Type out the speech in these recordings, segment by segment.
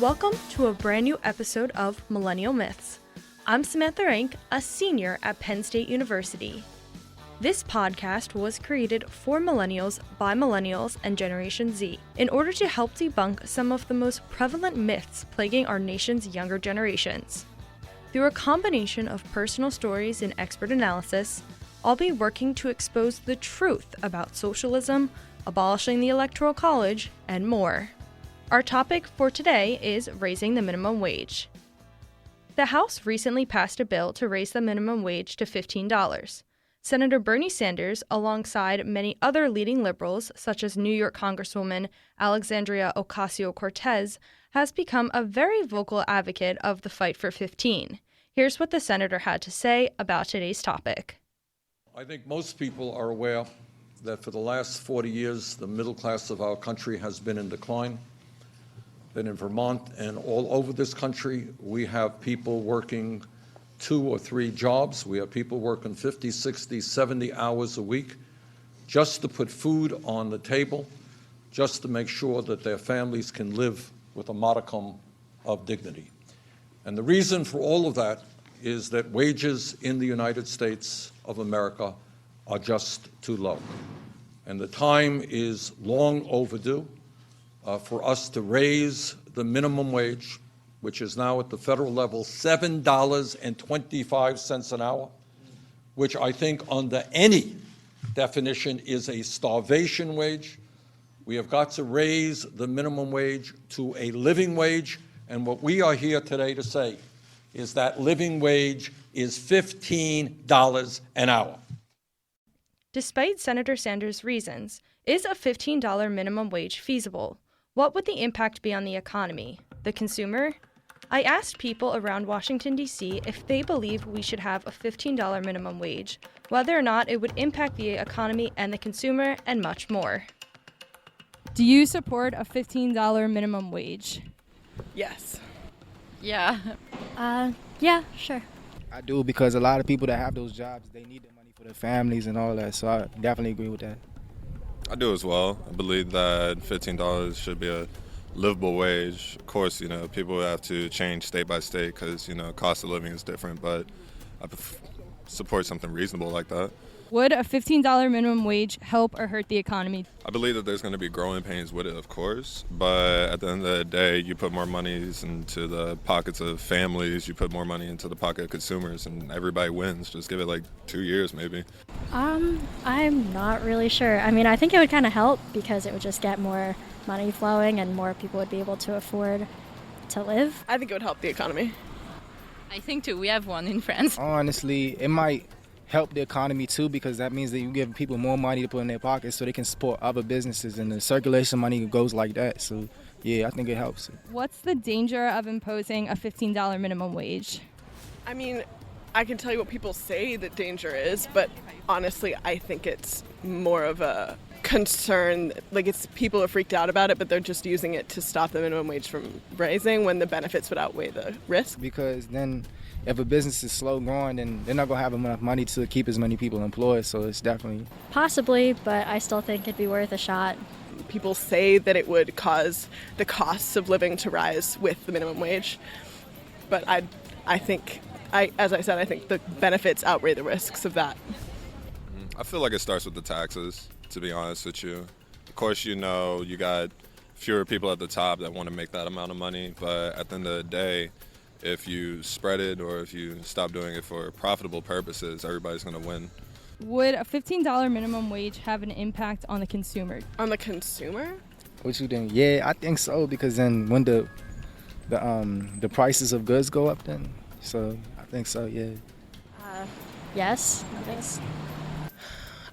Welcome to a brand new episode of Millennial Myths. I'm Samantha Renck, a senior at Penn State University. This podcast was created for millennials by millennials and Generation Z in order to help debunk some of the most prevalent myths plaguing our nation's younger generations. Through a combination of personal stories and expert analysis, I'll be working to expose the truth about socialism, abolishing the electoral college, and more. Our topic for today is raising the minimum wage. The House recently passed a bill to raise the minimum wage to $15. Senator Bernie Sanders, alongside many other leading liberals, such as New York Congresswoman Alexandria Ocasio-Cortez, has become a very vocal advocate of the fight for 15. Here's what the senator had to say about today's topic. I think most people are aware that for the last 40 years, the middle class of our country has been in decline. That in Vermont and all over this country, we have people working 2 or 3 jobs. We have people working 50, 60, 70 hours a week just to put food on the table, just to make sure that their families can live with a modicum of dignity. And the reason for all of that is that wages in the United States of America are just too low. And the time is long overdue for us to raise the minimum wage, which is now at the federal level $7.25 an hour, which I think under any definition is a starvation wage. We have got to raise the minimum wage to a living wage, and what we are here today to say is that living wage is $15 an hour. Despite Senator Sanders' reasons, is a $15 minimum wage feasible? What would the impact be on the economy, the consumer? I asked people around Washington, D.C. if they believe we should have a $15 minimum wage, whether or not it would impact the economy and the consumer, and much more. Do you support a $15 minimum wage? Yes. Yeah. Yeah, sure. I do, because a lot of people that have those jobs, they need the money for their families and all that, so I definitely agree with that. I do as well. I believe that $15 should be a livable wage. Of course, people have to change state by state because, cost of living is different, but I support something reasonable like that. Would a $15 minimum wage help or hurt the economy? I believe that there's going to be growing pains with it, of course, but at the end of the day, you put more money into the pockets of families, you put more money into the pocket of consumers, and everybody wins. Just give it like 2 years maybe. I'm not really sure. I think it would kind of help because it would just get more money flowing and more people would be able to afford to live. I think it would help the economy. I think too. We have one in France. Honestly, it might help the economy too, because that means that you give people more money to put in their pockets so they can support other businesses, and the circulation money goes like that. So yeah, I think it helps. What's the danger of imposing a $15 minimum wage? I can tell you what people say the danger is, but honestly, I think it's more of a concern. It's people are freaked out about it, but they're just using it to stop the minimum wage from rising when the benefits would outweigh the risk. Because then if a business is slow growing, then they're not going to have enough money to keep as many people employed, so it's definitely... Possibly, but I still think it'd be worth a shot. People say that it would cause the costs of living to rise with the minimum wage, but I think the benefits outweigh the risks of that. I feel like it starts with the taxes, to be honest with you. Of course, you got fewer people at the top that want to make that amount of money, but at the end of the day, if you spread it or if you stop doing it for profitable purposes, everybody's going to win. Would a $15 minimum wage have an impact on the consumer? On the consumer? What you think? Yeah, I think so, because then when the prices of goods go up, then so I think so. Yeah. Yes, I think so.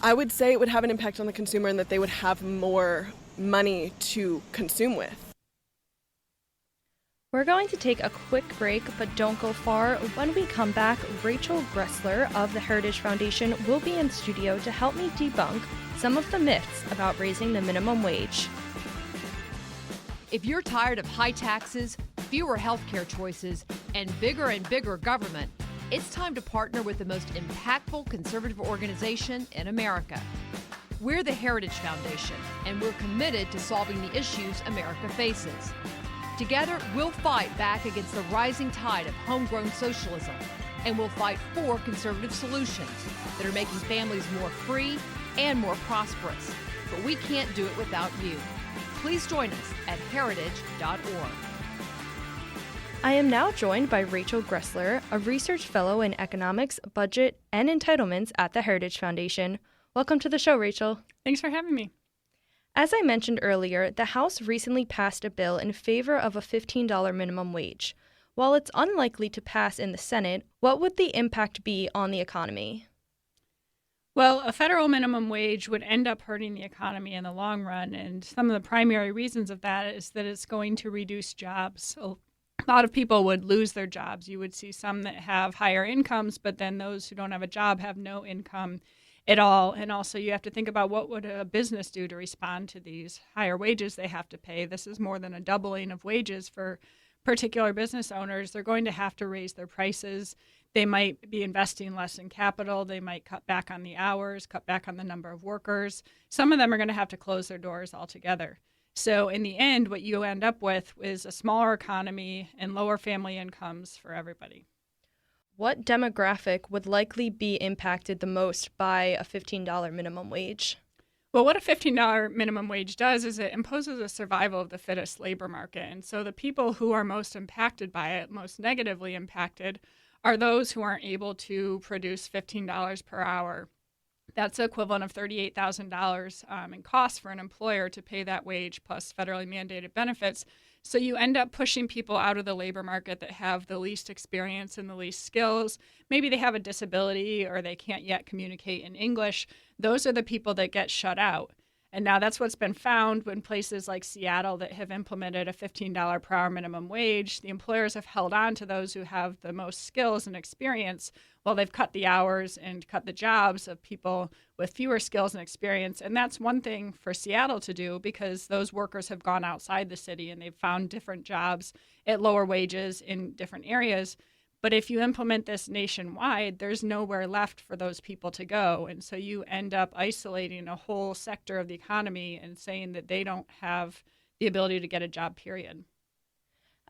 I would say it would have an impact on the consumer and that they would have more money to consume with. We're going to take a quick break, but don't go far. When we come back, Rachel Gressler of the Heritage Foundation will be in studio to help me debunk some of the myths about raising the minimum wage. If you're tired of high taxes, fewer healthcare choices, and bigger government, it's time to partner with the most impactful conservative organization in America. We're the Heritage Foundation, and we're committed to solving the issues America faces. Together, we'll fight back against the rising tide of homegrown socialism, and we'll fight for conservative solutions that are making families more free and more prosperous. But we can't do it without you. Please join us at heritage.org. I am now joined by Rachel Gressler, a research fellow in economics, budget, and entitlements at the Heritage Foundation. Welcome to the show, Rachel. Thanks for having me. As I mentioned earlier, the House recently passed a bill in favor of a $15 minimum wage. While it's unlikely to pass in the Senate, what would the impact be on the economy? Well, a federal minimum wage would end up hurting the economy in the long run, and some of the primary reasons of that is that it's going to reduce jobs. A lot of people would lose their jobs. You would see some that have higher incomes, but then those who don't have a job have no income at all. And also you have to think about what would a business do to respond to these higher wages they have to pay. This is more than a doubling of wages for particular business owners. They're going to have to raise their prices. They might be investing less in capital. They might cut back on the hours, cut back on the number of workers. Some of them are going to have to close their doors altogether. So in the end, what you end up with is a smaller economy and lower family incomes for everybody. What demographic would likely be impacted the most by a $15 minimum wage? Well, what a $15 minimum wage does is it imposes a survival of the fittest labor market. And so the people who are most impacted by it, most negatively impacted, are those who aren't able to produce $15 per hour. That's the equivalent of $38,000 in costs for an employer to pay that wage plus federally mandated benefits. So you end up pushing people out of the labor market that have the least experience and the least skills. Maybe they have a disability or they can't yet communicate in English. Those are the people that get shut out. And now that's what's been found when places like Seattle that have implemented a $15 per hour minimum wage. The employers have held on to those who have the most skills and experience while they've cut the hours and cut the jobs of people with fewer skills and experience. And that's one thing for Seattle to do because those workers have gone outside the city and they've found different jobs at lower wages in different areas. But if you implement this nationwide, there's nowhere left for those people to go. And so you end up isolating a whole sector of the economy and saying that they don't have the ability to get a job, period.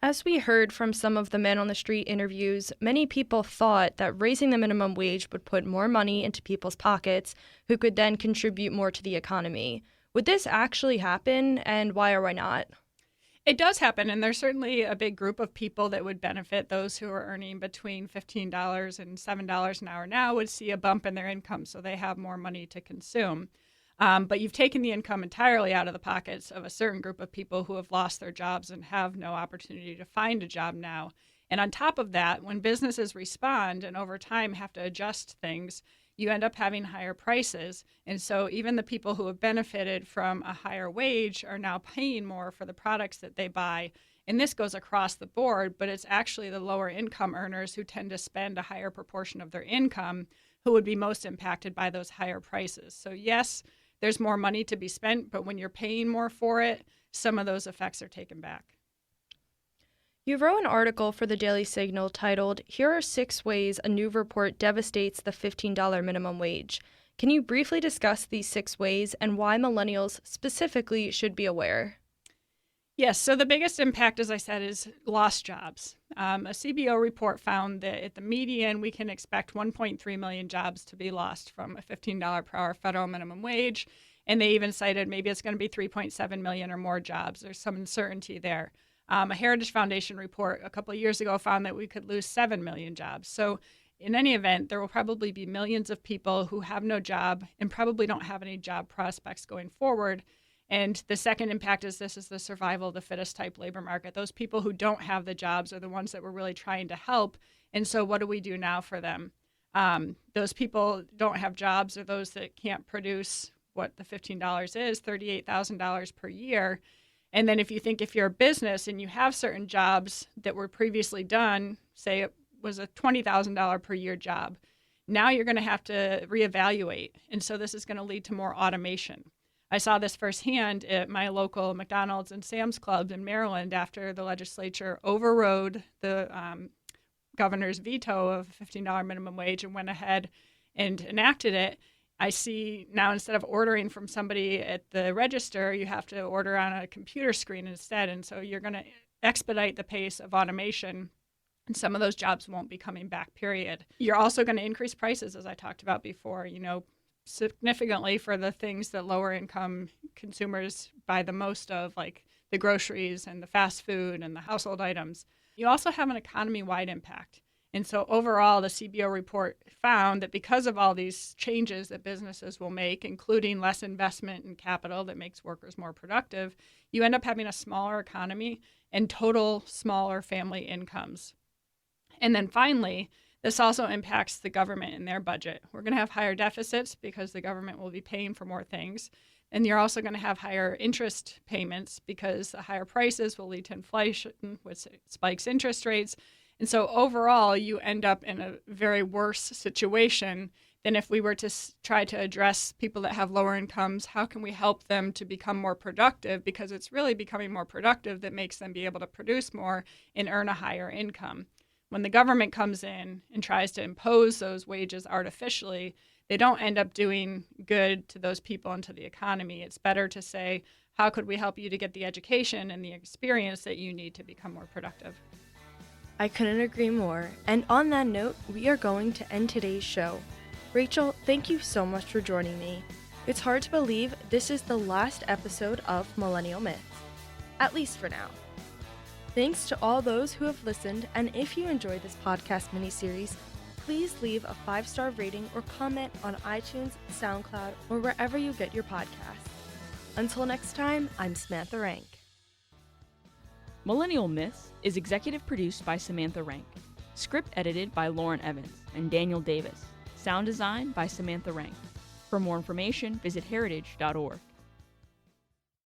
As we heard from some of the men on the street interviews, many people thought that raising the minimum wage would put more money into people's pockets who could then contribute more to the economy. Would this actually happen, and why or why not? It does happen, and there's certainly a big group of people that would benefit. Those who are earning between $15 and $7 an hour now would see a bump in their income, so they have more money to consume. But you've taken the income entirely out of the pockets of a certain group of people who have lost their jobs and have no opportunity to find a job now. And on top of that, when businesses respond and over time have to adjust things, you end up having higher prices. And so even the people who have benefited from a higher wage are now paying more for the products that they buy. And this goes across the board, but it's actually the lower income earners who tend to spend a higher proportion of their income who would be most impacted by those higher prices. So yes, there's more money to be spent, but when you're paying more for it, some of those effects are taken back. You wrote an article for the Daily Signal titled, "Here are 6 ways a new report devastates the $15 minimum wage." Can you briefly discuss these 6 ways and why millennials specifically should be aware? Yes, so the biggest impact, as I said, is lost jobs. A CBO report found that at the median, we can expect 1.3 million jobs to be lost from a $15 per hour federal minimum wage. And they even cited maybe it's going to be 3.7 million or more jobs. There's some uncertainty there. A Heritage Foundation report a couple of years ago found that we could lose 7 million jobs. So in any event, there will probably be millions of people who have no job and probably don't have any job prospects going forward. And the second impact is this is the survival of the fittest type labor market. Those people who don't have the jobs are the ones that we're really trying to help. And so what do we do now for them? Those people don't have jobs or those that can't produce what the $15 is, $38,000 per year. And then if you're a business and you have certain jobs that were previously done, say it was a $20,000 per year job, now you're going to have to reevaluate. And so this is going to lead to more automation. I saw this firsthand at my local McDonald's and Sam's Club in Maryland after the legislature overrode the governor's veto of a $15 minimum wage and went ahead and enacted it. I see now instead of ordering from somebody at the register, you have to order on a computer screen instead. And so you're going to expedite the pace of automation, and some of those jobs won't be coming back, period. You're also going to increase prices, as I talked about before, significantly for the things that lower income consumers buy the most of, like the groceries and the fast food and the household items. You also have an economy-wide impact. And so overall, the CBO report found that because of all these changes that businesses will make, including less investment in capital that makes workers more productive, you end up having a smaller economy and total smaller family incomes. And then finally, this also impacts the government and their budget. We're going to have higher deficits because the government will be paying for more things. And you're also going to have higher interest payments because the higher prices will lead to inflation, which spikes interest rates. And so overall, you end up in a very worse situation than if we were to try to address people that have lower incomes. How can we help them to become more productive? Because it's really becoming more productive that makes them be able to produce more and earn a higher income. When the government comes in and tries to impose those wages artificially, they don't end up doing good to those people and to the economy. It's better to say, how could we help you to get the education and the experience that you need to become more productive? I couldn't agree more. And on that note, we are going to end today's show. Rachel, thank you so much for joining me. It's hard to believe this is the last episode of Millennial Myths, at least for now. Thanks to all those who have listened, and if you enjoyed this podcast mini-series, please leave a 5-star rating or comment on iTunes, SoundCloud, or wherever you get your podcasts. Until next time, I'm Samantha Renck. Millennial Myths is executive produced by Samantha Renck, script edited by Lauren Evans and Daniel Davis, sound design by Samantha Renck. For more information, visit heritage.org.